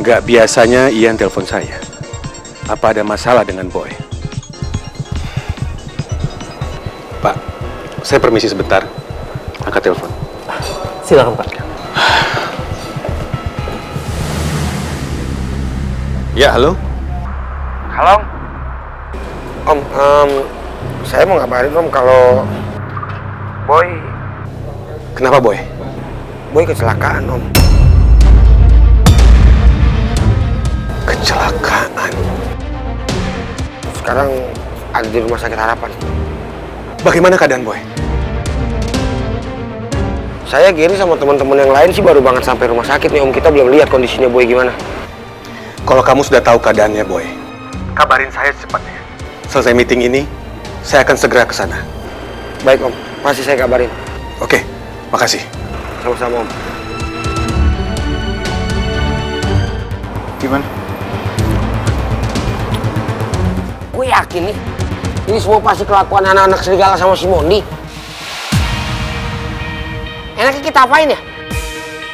Gak biasanya Ian telepon saya. Apa ada masalah dengan Boy? Pak, saya permisi sebentar. Angkat telepon. Silakan Pak. Ya, halo? Halo? Om, saya mau ngabarin Om kalau Boy Kenapa Boy? kecelakaan Om. Kecelakaan? Sekarang ada di Rumah Sakit Harapan. Bagaimana keadaan Boy? Saya Gary sama teman-teman yang lain sih baru banget sampai rumah sakit nih Om. Kita belum lihat kondisinya Boy gimana. Kalau kamu sudah tahu keadaannya Boy, kabarin saya secepatnya. Selesai meeting ini, saya akan segera ke sana. Baik Om, pasti saya kabarin. Oke, makasih. Sama-sama Om. Gimana? Gue yakin nih, ini semua pasti kelakuan anak-anak serigala sama si Mondi. Enaknya kita apain ya?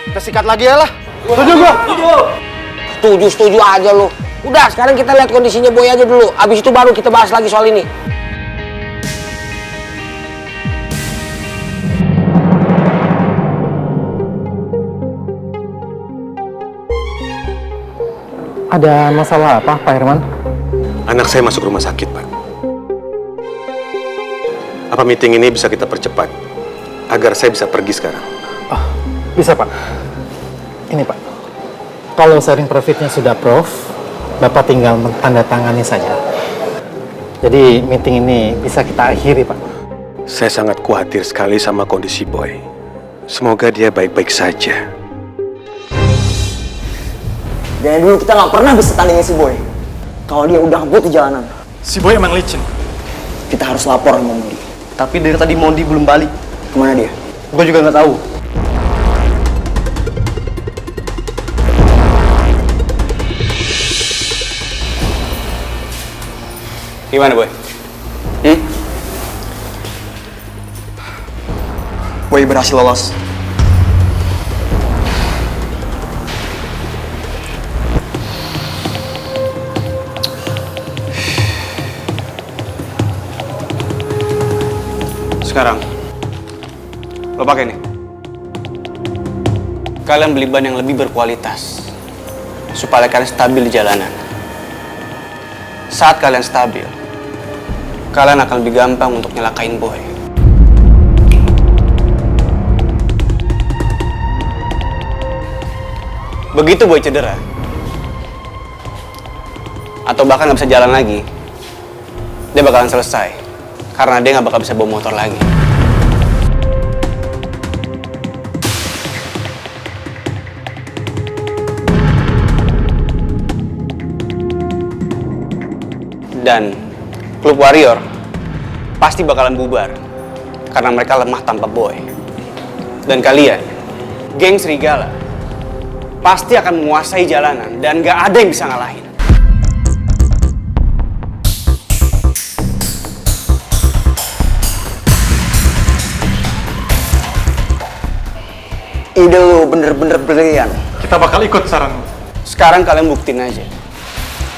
Kita sikat lagi ya lah. Setuju gua. Setuju aja lu. Udah, sekarang kita lihat kondisinya Boy aja dulu. Abis itu baru kita bahas lagi soal ini. Ada masalah apa Pak Herman? Anak saya masuk rumah sakit, Pak. Apa meeting ini bisa kita percepat agar saya bisa pergi sekarang? Oh, bisa Pak. Ini Pak. Kalau sharing profitnya sudah approve, Bapak tinggal menandatangani saja. Jadi meeting ini bisa kita akhiri Pak. Saya sangat khawatir sekali sama kondisi Boy. Semoga dia baik-baik saja. Dari dulu kita nggak pernah bisa tandingin si Boy. Kalau dia udah ngebut di jalanan. Si Boy emang licin. Kita harus lapor sama Mondi. Tapi dari tadi Mondi belum balik. Kemana dia? Gue juga nggak tahu. Gimana Boy? Boy berhasil lolos. Sekarang lo pakai nih. Kalian beli ban yang lebih berkualitas supaya kalian stabil di jalanan. Saat kalian stabil, kalian akan lebih gampang untuk nyelakain Boy. Begitu Boy cedera atau bahkan nggak bisa jalan lagi, dia bakalan selesai karena dia nggak bakal bisa bawa motor lagi. Dan klub Warrior pasti bakalan bubar karena mereka lemah tanpa Boy. Dan kalian, geng serigala, pasti akan menguasai jalanan dan gak ada yang bisa ngalahin. Ide lu bener-bener brilian. Kita bakal ikut saran lu. Sekarang kalian buktiin aja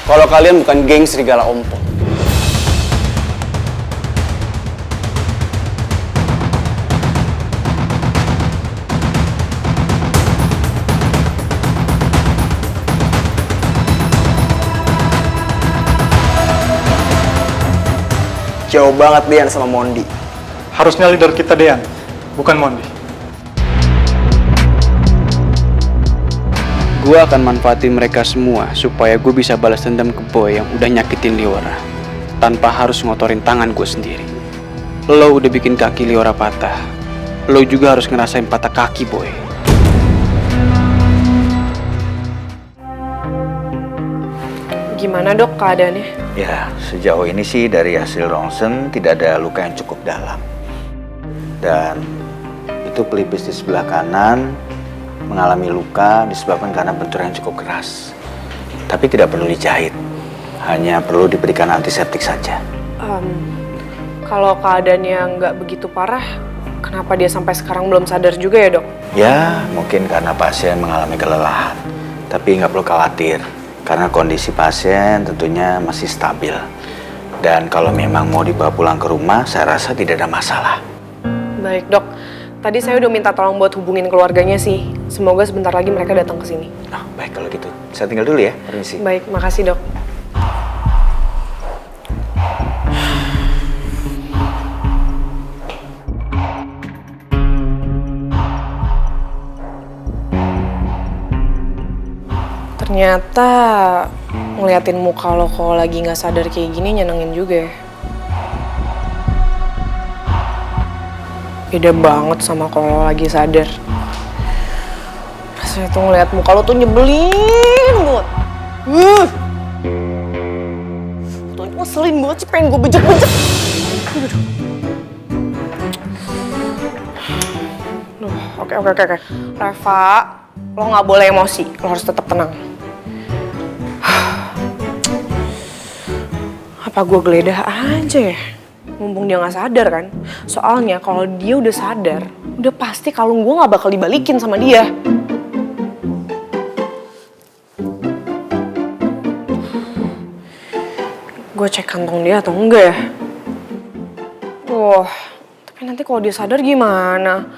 kalau kalian bukan geng serigala ompong. Jauh banget Dean sama Mondi. Harusnya leader kita Dean, bukan Mondi. Gue akan manfaatin mereka semua supaya gue bisa balas dendam ke Boy yang udah nyakitin Liora tanpa harus ngotorin tangan gue sendiri. Lo udah bikin kaki Liora patah, lo juga harus ngerasain patah kaki Boy. Gimana dok keadaannya? Ya, sejauh ini sih dari hasil ronsen tidak ada luka yang cukup dalam. Dan itu pelipis di sebelah kanan mengalami luka disebabkan karena benturan yang cukup keras. Tapi tidak perlu dijahit, hanya perlu diberikan antiseptik saja. Kalau keadaannya nggak begitu parah, kenapa dia sampai sekarang belum sadar juga ya dok? Ya, mungkin karena pasien mengalami kelelahan. Tapi nggak perlu khawatir, karena kondisi pasien tentunya masih stabil. Dan kalau memang mau dibawa pulang ke rumah, saya rasa tidak ada masalah. Baik dok, tadi saya udah minta tolong buat hubungin keluarganya sih. Semoga sebentar lagi mereka datang ke sini. Nah, baik kalau gitu. Saya tinggal dulu ya, permisi. Baik, makasih dok. Ternyata ngeliatin muka lo kalau lagi nggak sadar kayak gini nyenengin juga ya. Beda banget sama kalau lagi sadar. Rasanya tuh ngeliat muka lo tuh nyebelin banget. Tuh ngeselin banget sih, pengen gue bejek-bejek. Oke. Reva, lo nggak boleh emosi, lo harus tetap tenang. Apa gue geledah aja ya? Mumpung dia nggak sadar kan? Soalnya kalau dia udah sadar, udah pasti kalung gue nggak bakal dibalikin sama dia. Gue cek kantong dia atau enggak ya? Wah, tapi nanti kalau dia sadar gimana?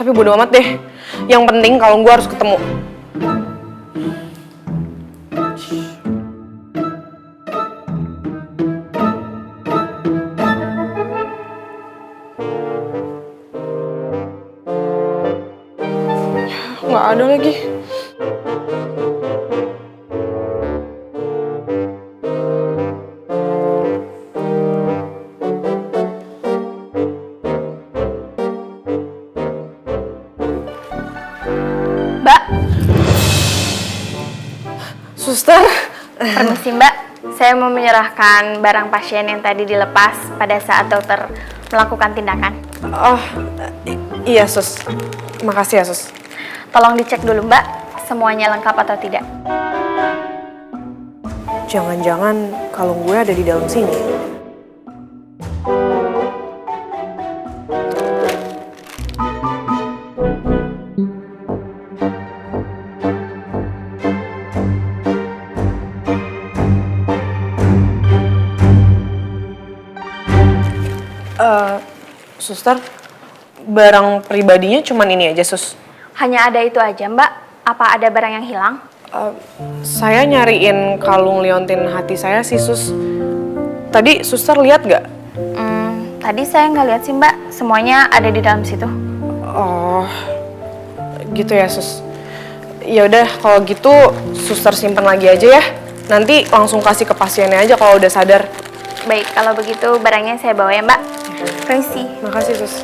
Tapi bodo amat deh. Yang penting kalung gue harus ketemu. Nggak ada lagi. Mbak, Suster. permisi Mbak. Saya mau menyerahkan barang pasien yang tadi dilepas pada saat dokter melakukan tindakan. Oh, iya sus. Makasih ya sus. Tolong dicek dulu Mbak, semuanya lengkap atau tidak. Jangan-jangan kalung gue ada di dalam sini. Suster, barang pribadinya cuman ini aja sus. Hanya ada itu aja Mbak. Apa ada barang yang hilang? Saya nyariin kalung liontin hati saya sih sus. Tadi suster lihat gak? Tadi saya nggak lihat sih Mbak. Semuanya ada di dalam situ. Oh, gitu ya sus. Ya udah kalau gitu suster simpen lagi aja ya. Nanti langsung kasih ke pasiennya aja kalau udah sadar. Baik, kalau begitu barangnya saya bawa ya Mbak. Permisi. Makasih sus.